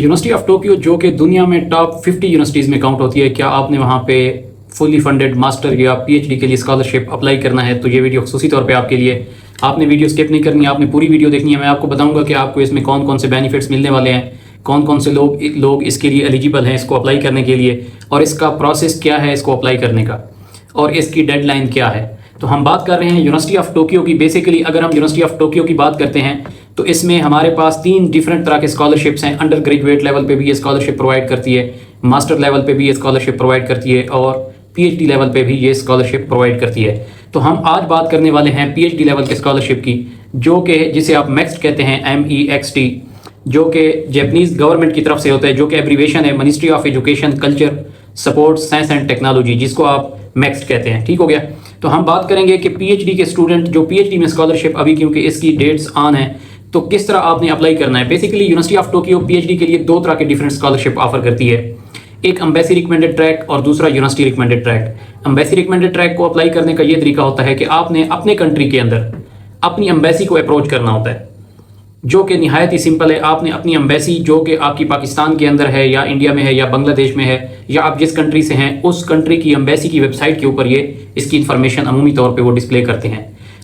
University of Tokyo जो कि दुनिया में टॉप 50 यूनिवर्सिटीज़ में काउंट होती है, क्या आपने वहाँ पे फुली फंडेड मास्टर या पीएचडी के लिए स्कॉलरशिप अप्लाई करना है तो ये वीडियो खुसूसी तौर पे आपके लिए। आपने वीडियो स्किप नहीं करनी है, आपने पूरी वीडियो देखनी है। मैं आपको बताऊंगा कि आपको इसमें कौन कौन से बेनिफिट्स मिलने वाले हैं, कौन कौन से लोग इसके लिए एलिजिबल हैं इसको अप्लाई करने के लिए, और इसका प्रोसेस क्या है इसको अप्लाई करने का, और इसकी डेडलाइन क्या है। तो हम बात कर रहे हैं यूनिवर्सिटी ऑफ टोक्यो की। बेसिकली अगर हम यूनिवर्सिटी ऑफ टोक्यो की बात करते हैं तो इसमें हमारे पास 3 डिफरेंट तरह के स्कॉलरशिप्स हैं। अंडर ग्रेजुएट लेवल पे भी ये स्कॉलरशिप प्रोवाइड करती है, मास्टर लेवल पे भी ये स्कॉलरशिप प्रोवाइड करती है, और पीएचडी लेवल पे भी ये स्कॉलरशिप प्रोवाइड करती है। तो हम आज बात करने वाले हैं पीएचडी लेवल के स्कॉलरशिप की, जो कि जिसे आप MEXT कहते हैं, MEXT, जो कि जापानीज़ गवर्नमेंट की तरफ से होता है, जो कि एब्रीवेशन है ministry of education, culture, support, science and technology, जिसको आप MEXT कहते हैं। ठीक हो गया। तो हम बात करेंगे कि पीएचडी के स्टूडेंट जो पीएचडी में स्कॉलरशिप अभी, क्योंकि इसकी डेट्स ऑन है, तो किस तरह आपने अप्लाई करना है। Basically university of Tokyo PhD के लिए 2 तरह के डिफरेंट स्कॉलरशिप ऑफर करती है, एक एम्बेसी रिकमेंडेड ट्रैक और दूसरा university recommended track. Embassy recommended track को अप्लाई करने का ये तरीका होता है कि आपने अपने कंट्री के अंदर अपनी एम्बेसी को अप्रोच करना होता है, जो कि निहायत ही सिंपल है। आपने अपनी एम्बेसी जो कि आपकी पाकिस्तान के अंदर है या इंडिया में है या बांग्लादेश में है या आप जिस कंट्री से हैं, उस कंट्री की एम्बेसी की वेबसाइट के ऊपर ये इसकी इन्फॉर्मेशन अमूमी तौर पे वो डिस्प्ले करते हैं।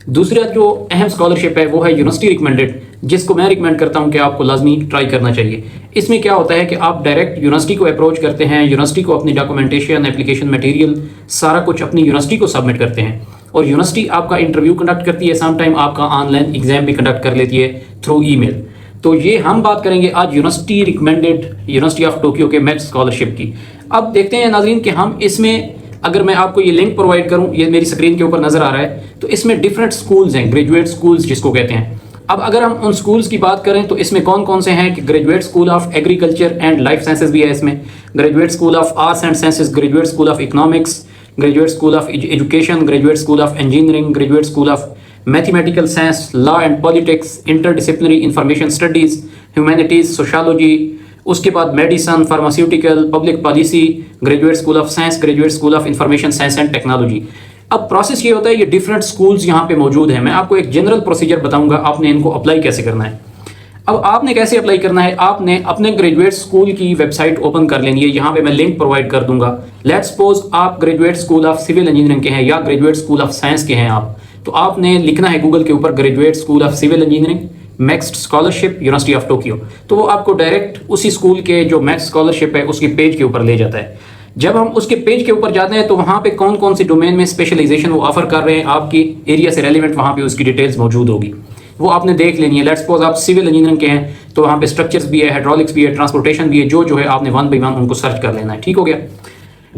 दूसरा जो अहम स्कॉलरशिप है वो है यूनिवर्सिटी रिकमेंडेड, जिसको मैं रिकमेंड करता हूं कि आपको लाजमी ट्राई करना चाहिए। इसमें क्या होता है कि आप डायरेक्ट यूनिवर्सिटी को अप्रोच करते हैं, यूनिवर्सिटी को अपनी डॉक्यूमेंटेशन, एप्लीकेशन मटेरियल, सारा कुछ अपनी यूनिवर्सिटी को सबमिट करते हैं, और यूनिवर्सिटी आपका इंटरव्यू कंडक्ट करती है, सम टाइम आपका ऑनलाइन एग्जाम भी कंडक्ट कर लेती है थ्रू ईमेल। तो ये हम बात करेंगे आज university recommended university of Tokyo के MEXT स्कॉलरशिप की। अब देखते हैं नाज़रीन कि हम इसमें, अगर मैं आपको ये लिंक प्रोवाइड करूं, ये मेरी स्क्रीन के ऊपर नजर आ रहा है, तो इसमें डिफरेंट स्कूल्स हैं, ग्रेजुएट स्कूल्स जिसको कहते हैं। अब अगर हम उन स्कूल्स की बात करें तो इसमें कौन कौन से हैं कि graduate school of agriculture and life sciences भी है इसमें, graduate school of arts and sciences, graduate school of economics, graduate school of education, graduate school of engineering, graduate school of mathematical science, law and politics, interdisciplinary information studies, humanities, sociology, उसके बाद medicine, pharmaceutical, public policy, graduate school of science, graduate school of information science and technology. अब process ये होता है, ये different schools यहाँ पे मौजूद हैं। मैं आपको एक जनरल प्रोसीजर बताऊंगा, आपने इनको अप्लाई कैसे करना है। अब आपने कैसे अप्लाई करना है, आपने अपने ग्रेजुएट स्कूल की वेबसाइट ओपन कर लेनी है। यहाँ पे मैं लिंक प्रोवाइड कर दूंगा। लेट्स सपोज आप graduate school of civil engineering के हैं या ग्रेजुएट स्कूल ऑफ साइंस के हैं आप, तो आपने लिखना है गूगल के ऊपर graduate school of civil engineering MEXT scholarship university of Tokyo, तो वो आपको डायरेक्ट उसी स्कूल के जो MEXT स्कॉलरशिप है उसके पेज के ऊपर ले जाता है। जब हम उसके पेज के ऊपर जाते हैं तो वहाँ पे कौन कौन सी डोमेन में स्पेशलाइजेशन वो ऑफर कर रहे हैं, आपकी एरिया से रेलिवेंट वहाँ पे उसकी डिटेल्स मौजूद होगी, वो आपने देख लेनी है। लेट्स सपोज आप सिविल इंजीनियरिंग के हैं तो वहाँ पे स्ट्रक्चर्स भी है, हाइड्रोलिक्स भी है, ट्रांसपोर्टेशन भी है, जो है आपने 1 by 1 उनको सर्च कर लेना है। ठीक हो गया।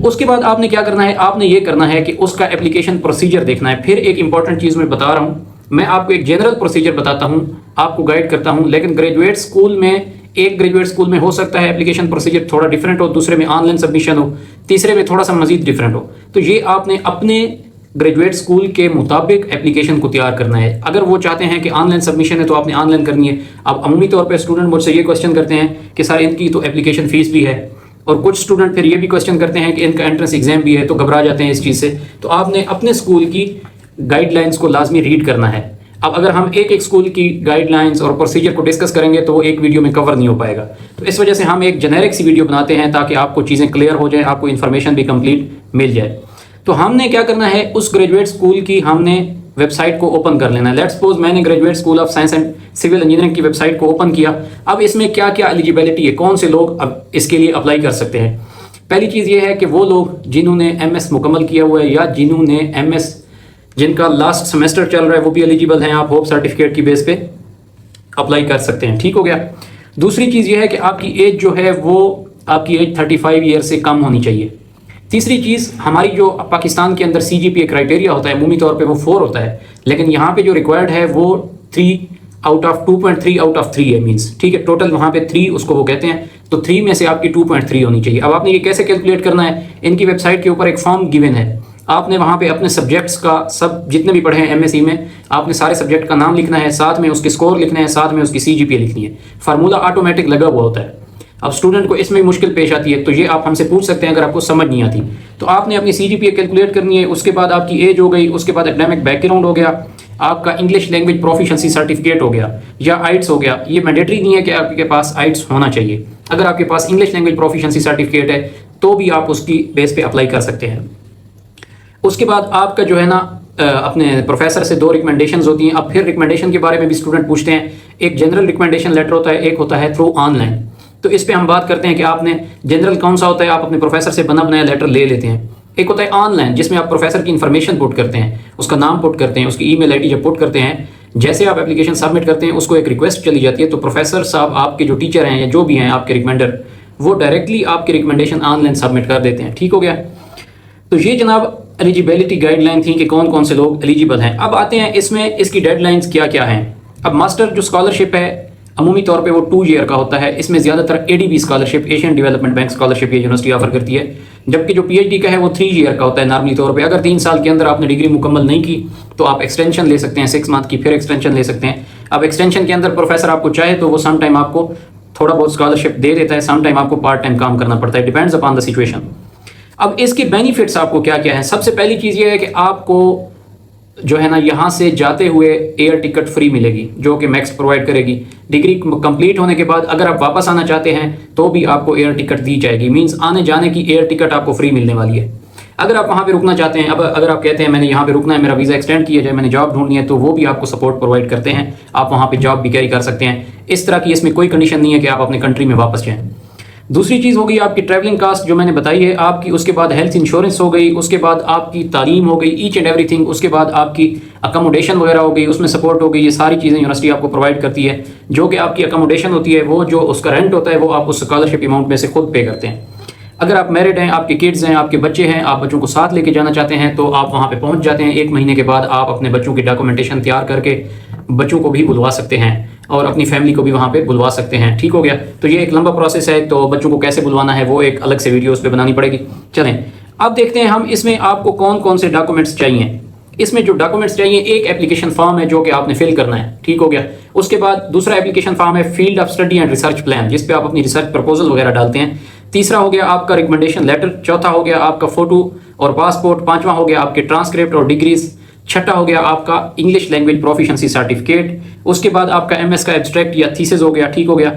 उसके बाद आपने क्या करना है, आपने ये करना है कि उसका एप्लीकेशन प्रोसीजर देखना है। फिर एक इंपॉर्टेंट चीज़ मैं बता रहा हूँ, मैं आपको एक जनरल प्रोसीजर बताता हूँ, आपको गाइड करता हूँ, लेकिन ग्रेजुएट स्कूल में, एक ग्रेजुएट स्कूल में हो सकता है एप्लीकेशन प्रोसीजर थोड़ा डिफरेंट हो, दूसरे में ऑनलाइन सबमिशन हो, तीसरे में थोड़ा सा मजीद डिफरेंट हो। तो ये आपने अपने ग्रेजुएट स्कूल के मुताबिक एप्लीकेशन को तैयार करना है। अगर वो चाहते हैं कि ऑनलाइन सबमिशन है तो आपने ऑनलाइन करनी है। अब अमूमी तौर पर स्टूडेंट मुझसे ये क्वेश्चन करते हैं कि सर इनकी तो एप्लीकेशन फीस भी है, और कुछ स्टूडेंट फिर ये भी क्वेश्चन करते हैं कि इनका एंट्रेंस एग्जाम भी है, तो घबरा जाते हैं इस चीज़ से। तो आपने अपने स्कूल की गाइडलाइंस को लाजमी रीड करना है। अब अगर हम एक स्कूल की गाइडलाइंस और प्रोसीजर को डिस्कस करेंगे तो वो एक वीडियो में कवर नहीं हो पाएगा, तो इस वजह से हम एक जेनेरिक सी वीडियो बनाते हैं ताकि आपको चीज़ें क्लियर हो जाए, आपको इन्फॉर्मेशन भी कंप्लीट मिल जाए। तो हमने क्या करना है, उस ग्रेजुएट स्कूल की हमने वेबसाइट को ओपन कर लेना है। लेट्स सपोज मैंने graduate school of science and civil engineering की वेबसाइट को ओपन किया। अब इसमें क्या क्या एलिजिबिलिटी है, कौन से लोग अब इसके लिए अप्लाई कर सकते हैं। पहली चीज़ ये है कि वो लोग जिन्होंने MS मुकम्मल किया हुआ है या जिन्होंने MS जिनका लास्ट सेमेस्टर चल रहा है वो भी एलिजिबल हैं। आप होप सर्टिफिकेट की बेस पे अप्लाई कर सकते हैं। ठीक हो गया। दूसरी चीज़ ये है कि आपकी एज जो है वो आपकी एज 35 ईयर से कम होनी चाहिए। तीसरी चीज़, हमारी जो पाकिस्तान के अंदर CGPA क्राइटेरिया होता है, अमूमी तौर पे वो 4 होता है, लेकिन यहाँ पे जो रिक्वायर्ड है वो 3 आउट ऑफ 2.3 आउट ऑफ 3 है, मीन्स ठीक है, टोटल वहाँ पे 3 उसको वो कहते हैं, तो 3 में से आपकी 2.3 होनी चाहिए। अब आपने ये कैसे कैलकुलेट करना है, इनकी वेबसाइट के ऊपर एक फॉर्म गिवन है, आपने वहाँ पे अपने सब्जेक्ट्स का, सब जितने भी पढ़े हैं MSc में, आपने सारे सब्जेक्ट का नाम लिखना है, साथ में उसके स्कोर लिखने हैं, साथ में उसकी CGPA लिखनी है। फार्मूला ऑटोमेटिक लगा हुआ होता है। अब स्टूडेंट को इसमें मुश्किल पेश आती है, तो ये आप हमसे पूछ सकते हैं अगर आपको समझ नहीं आती। तो आपने अपनी CGPA कैलकुलेट करनी है, उसके बाद आपकी एज हो गई, उसके बाद एकेडमिक बैकग्राउंड हो गया, आपका इंग्लिश लैंग्वेज प्रोफिशिएंसी सर्टिफिकेट हो गया या आइट्स हो गया। ये मैंडेटरी नहीं है कि आपके पास आइट्स होना चाहिए, अगर आपके पास इंग्लिश लैंग्वेज प्रोफिशिएंसी सर्टिफिकेट है तो भी आप उसकी बेस पे अप्लाई कर सकते हैं। उसके बाद आपका जो है ना अपने प्रोफेसर से 2 रिकमेंडेशंस होती हैं। अब फिर रिकमेंडेशन के बारे में भी स्टूडेंट पूछते हैं, एक जनरल रिकमेंडेशन लेटर होता है, एक होता है थ्रू ऑनलाइन। तो इस पे हम बात करते हैं कि आपने जनरल कौन सा होता है, आप अपने प्रोफेसर से बना बनाया लेटर ले लेते हैं। एक होता है ऑनलाइन, जिसमें आप प्रोफेसर की इन्फॉर्मेशन पुट करते हैं, उसका नाम पुट करते हैं, उसकी ईमेल आईडी जब पुट करते हैं, जैसे आप एप्लीकेशन सबमिट करते हैं उसको एक रिक्वेस्ट चली जाती है, तो प्रोफेसर साहब आपके जो टीचर हैं या जो भी हैं आपके रिकमेंडर, वो डायरेक्टली आपकी रिकमेंडेशन ऑनलाइन सबमिट कर देते हैं। ठीक हो गया। तो ये जनाब एलिजिबिलिटी गाइडलाइन थी कि कौन कौन से लोग एलिजिबल हैं। अब आते हैं इसमें इसकी डेडलाइंस क्या क्या हैं। अब मास्टर जो स्कॉलरशिप है अमूमी तौर पे वो 2 ईयर का होता है। इसमें ज़्यादातर ADB scholarship, Asian development bank scholarship ये यूनिवर्सिटी ऑफर करती है, जबकि जो PhD का है वो 3 ईयर का होता है नॉर्मली तौर पे। अगर 3 साल के अंदर आपने डिग्री मुकम्मल नहीं की तो आप एक्सटेंशन ले सकते हैं 6 मंथ की, फिर एक्सटेंशन ले सकते हैं। अब एक्सटेंशन के अंदर प्रोफेसर आपको चाहे तो वो सम टाइम आपको थोड़ा बहुत स्कॉलरशिप दे देता है, सम टाइम आपको पार्ट टाइम काम करना पड़ता है, डिपेंड्स अपॉन द सिचुएशन। अब इसके बेनिफिट्स आपको क्या क्या है। सबसे पहली चीज़ ये है कि आपको जो है ना यहाँ से जाते हुए एयर टिकट फ्री मिलेगी, जो कि मैक्स प्रोवाइड करेगी। डिग्री कंप्लीट होने के बाद अगर आप वापस आना चाहते हैं तो भी आपको एयर टिकट दी जाएगी, मींस आने जाने की एयर टिकट आपको फ्री मिलने वाली है। अगर आप वहाँ पे रुकना चाहते हैं, अब अगर आप कहते हैं मैंने यहाँ पे रुकना है, मेरा वीज़ा एक्सटेंड किया जाए, मैंने जॉब ढूंढनी है, तो वो भी आपको सपोर्ट प्रोवाइड करते हैं, आप वहाँ पे जॉब भी कैरी कर सकते हैं। इस तरह की इसमें कोई कंडीशन नहीं है कि आप अपने कंट्री में वापस जाएँ। दूसरी चीज़ होगी आपकी ट्रैवलिंग कास्ट जो मैंने बताई है आपकी, उसके बाद हेल्थ इंश्योरेंस हो गई, उसके बाद आपकी तालीम हो गई, ईच एंड एवरीथिंग, उसके बाद आपकी अकोमोडेशन वगैरह हो गई, उसमें सपोर्ट हो गई। ये सारी चीज़ें यूनिवर्सिटी आपको प्रोवाइड करती है। जो कि आपकी अकोमोडेशन होती है वो जो उसका रेंट होता है वो आप उस स्कॉलरशिप अमाउंट में से खुद पे करते हैं। अगर आप मैरिड हैं, आपके किड्स हैं, आपके बच्चे हैं, आप बच्चों को साथ लेके जाना चाहते हैं तो आप वहाँ पे पहुँच जाते हैं। 1 महीने के बाद आप अपने बच्चों की डॉक्यूमेंटेशन तैयार करके बच्चों को भी बुलवा सकते हैं और अपनी फैमिली को भी वहाँ पे बुलवा सकते हैं। ठीक हो गया। तो ये एक लंबा प्रोसेस है, तो बच्चों को कैसे बुलवाना है वो एक अलग से वीडियो उस पर बनानी पड़ेगी। चलें अब देखते हैं हम इसमें आपको कौन कौन से डॉक्यूमेंट्स चाहिए। इसमें जो डॉक्यूमेंट्स चाहिए, एक एप्लीकेशन फॉर्म है जो कि आपने फिल करना है। ठीक हो गया। उसके बाद दूसरा एप्लीकेशन फॉर्म है field of study and research plan, जिस पे आप अपनी रिसर्च प्रपोजल वगैरह डालते हैं। तीसरा हो गया आपका रिकमेंडेशन लेटर। चौथा हो गया आपका फोटो और पासपोर्ट। पांचवा हो गया आपके ट्रांसक्रिप्ट और डिग्रीज। छठा हो गया आपका इंग्लिश लैंग्वेज प्रोफिशिएंसी सर्टिफिकेट। उसके बाद आपका MS का एब्स्ट्रैक्ट या थीसिस हो गया। ठीक हो गया।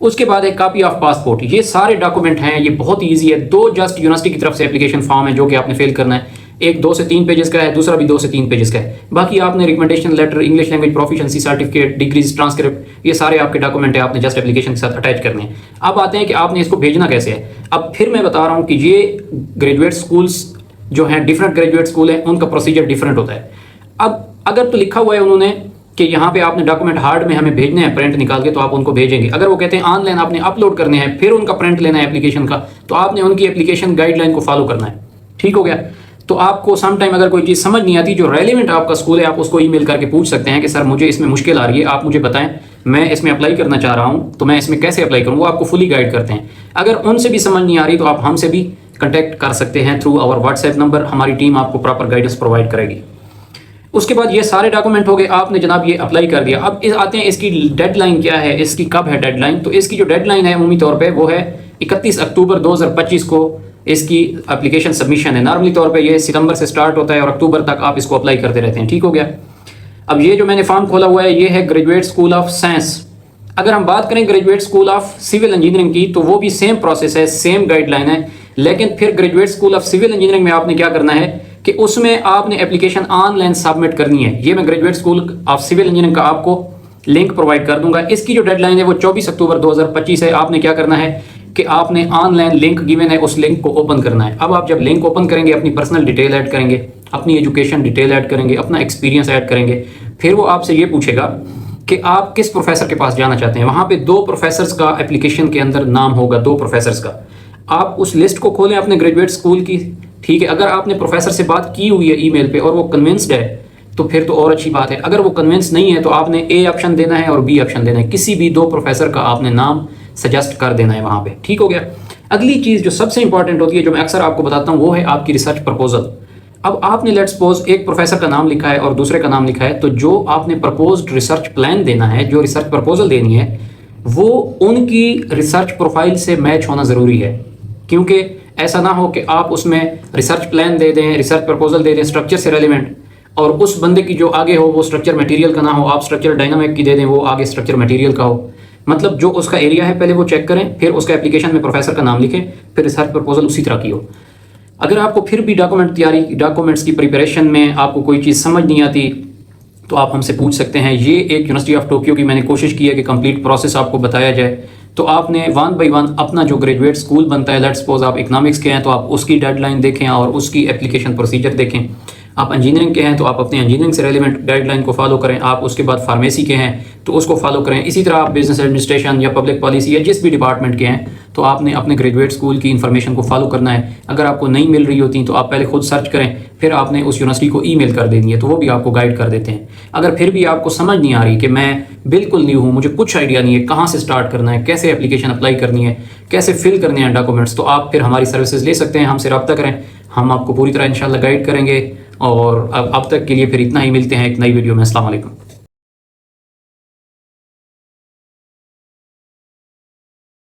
उसके बाद एक कॉपी ऑफ पासपोर्ट। ये सारे डॉक्यूमेंट हैं, ये बहुत ईजी है। 2 जस्ट यूनिवर्सिटी की तरफ से एप्लीकेशन फॉर्म है जो कि आपने फिल करना है। एक 2 से 3 पेजेस का है, दूसरा भी 2 से 3 पेजेस का है। बाकी आपने recommendation letter, English language proficiency certificate, degrees, transcript, ये सारे आपके डॉक्यूमेंट है, आपने जस्ट एप्लीकेशन के साथ अटैच करने हैं। अब आते हैं कि आपने इसको भेजना कैसे है। अब फिर मैं बता रहा हूँ कि ये ग्रेजुएट स्कूल्स जो हैं, डिफरेंट ग्रेजुएट स्कूल हैं, उनका प्रोसीजर डिफरेंट होता है। अब अगर तो लिखा हुआ है उन्होंने कि यहाँ पे आपने डॉक्यूमेंट हार्ड में हमें भेजने हैं प्रिंट निकाल के, तो आप उनको भेजेंगे। अगर वो कहते हैं ऑनलाइन आपने अपलोड करने हैं फिर उनका प्रिंट लेना है एप्लीकेशन का, तो आपने उनकी एप्लीकेशन गाइडलाइन को फॉलो करना है। ठीक हो गया। तो आपको सम टाइम अगर कोई चीज़ समझ नहीं आती, जो रेलिवेंट आपका स्कूल है, आप उसको ईमेल करके पूछ सकते हैं कि सर मुझे इसमें मुश्किल आ रही है, आप मुझे बताएं, मैं इसमें अप्लाई करना चाह रहा हूँ, तो मैं इसमें कैसे अप्लाई करूँ। वो आपको फुली गाइड करते हैं। अगर उनसे भी समझ नहीं आ रही तो आप हमसे भी कॉन्टैक्ट कर सकते हैं थ्रू आवर व्हाट्सएप नंबर। हमारी टीम आपको प्रॉपर गाइडेंस प्रोवाइड करेगी। उसके बाद ये सारे डॉक्यूमेंट हो गए, आपने जनाब ये अप्लाई कर दिया। अब आते हैं इसकी डेडलाइन क्या है, इसकी कब है डेडलाइन। तो इसकी जो डेडलाइन है उम्मीद तौर पे वो है 31 अक्टूबर 2025 को इसकी एप्लीकेशन सबमिशन है। नॉर्मली तौर पे ये सितंबर से स्टार्ट होता है और अक्टूबर तक आप इसको अप्लाई करते रहते हैं। ठीक हो गया। अब ये जो मैंने फॉर्म खोला हुआ है ये है ग्रेजुएट स्कूल ऑफ साइंस। अगर हम बात करें graduate school of civil engineering की तो वो भी सेम प्रोसेस है, सेम गाइडलाइन है। लेकिन फिर graduate school of civil engineering में आपने क्या करना है कि उसमें आपने एप्लीकेशन ऑनलाइन सबमिट करनी है। ये मैं graduate school of civil engineering का आपको लिंक प्रोवाइड कर दूंगा। इसकी जो डेडलाइन है वो 24 अक्टूबर 2025 है। आपने क्या करना है कि आपने ऑनलाइन लिंक गिवन है, उस लिंक को ओपन करना है। अब आप जब लिंक ओपन करेंगे अपनी पर्सनल डिटेल ऐड करेंगे, अपनी एजुकेशन डिटेल ऐड करेंगे, अपना एक्सपीरियंस ऐड करेंगे। फिर वो आपसे ये पूछेगा कि आप किस प्रोफेसर के पास जाना चाहते हैं। वहाँ पे 2 प्रोफेसर्स का एप्लीकेशन के अंदर नाम होगा, 2 प्रोफेसर्स का। आप उस लिस्ट को खोलें अपने ग्रेजुएट स्कूल की। ठीक है। अगर आपने प्रोफेसर से बात की हुई है ईमेल पे और वो कन्विंस्ड है तो फिर तो और अच्छी बात है। अगर वो कन्विंस नहीं है तो आपने A ऑप्शन देना है और B ऑप्शन देना है। किसी भी 2 प्रोफेसर का आपने नाम सजेस्ट कर देना है वहाँ पे। ठीक हो गया। अगली चीज़ जो सबसे इंपॉर्टेंट होती है, जो मैं अक्सर आपको बताता हूँ, वो है आपकी रिसर्च प्रपोजल। अब आपने लेट्स सपोज एक प्रोफेसर का नाम लिखा है और दूसरे का नाम लिखा है, तो जो आपने प्रपोज्ड रिसर्च प्लान देना है, जो रिसर्च प्रपोजल देनी है, वो उनकी रिसर्च प्रोफाइल से मैच होना ज़रूरी है। क्योंकि ऐसा ना हो कि आप उसमें रिसर्च प्लान दे दें, रिसर्च प्रपोजल दे दें स्ट्रक्चर से रेलिवेंट, और उस बंदे की जो आगे हो वो स्ट्रक्चर मटेरियल का ना हो, आप स्ट्रक्चर डायनामिक की दे दें, वो आगे स्ट्रक्चर मटेरियल का हो। मतलब जो उसका एरिया है पहले वो चेक करें, फिर उसका एप्लीकेशन में प्रोफेसर का नाम लिखें, फिर रिसर्च प्रपोजल उसी तरह की हो। अगर आपको फिर भी डॉक्यूमेंट्स की प्रिपरेशन में आपको कोई चीज़ समझ नहीं आती तो आप हमसे पूछ सकते हैं। ये एक यूनिवर्सिटी ऑफ टोक्यो की मैंने कोशिश की है कि कंप्लीट प्रोसेस आपको बताया जाए। तो आपने 1 बाय 1 अपना जो ग्रेजुएट स्कूल बनता है, लेट्स सपोज आप इकोनॉमिक्स के हैं तो आप उसकी डेडलाइन देखें और उसकी एप्लीकेशन प्रोसीजर देखें। आप इंजीनियरिंग के हैं तो आप अपने इंजीनियरिंग से रेलिवेंट गाइडलाइन को फॉलो करें। आप उसके बाद फार्मेसी के हैं तो उसको फॉलो करें। इसी तरह आप बिजनेस एडमिनिस्ट्रेशन या पब्लिक पॉलिसी या जिस भी डिपार्टमेंट के हैं तो आपने अपने ग्रेजुएट स्कूल की इन्फॉर्मेशन को फॉलो करना है। अगर आपको नहीं मिल रही होती तो आप पहले खुद सर्च करें, फिर आपने उस यूनिवर्सिटी को ईमेल कर देनी है तो वो भी आपको गाइड कर देते हैं। अगर फिर भी आपको समझ नहीं आ रही कि मैं बिल्कुल न्यू हूँ, मुझे कुछ आइडिया नहीं है कहाँ से स्टार्ट करना है, कैसे एप्लीकेशन अप्लाई करनी है, कैसे फिल करने हैं डॉक्यूमेंट्स, तो आप फिर हमारी सर्विसेज ले सकते हैं, हमसे रब्ता करें, हम आपको पूरी तरह इंशाल्लाह गाइड करेंगे। और अब तक के लिए फिर इतना ही, मिलते हैं एक नई वीडियो में। अस्सलाम वालेकुम।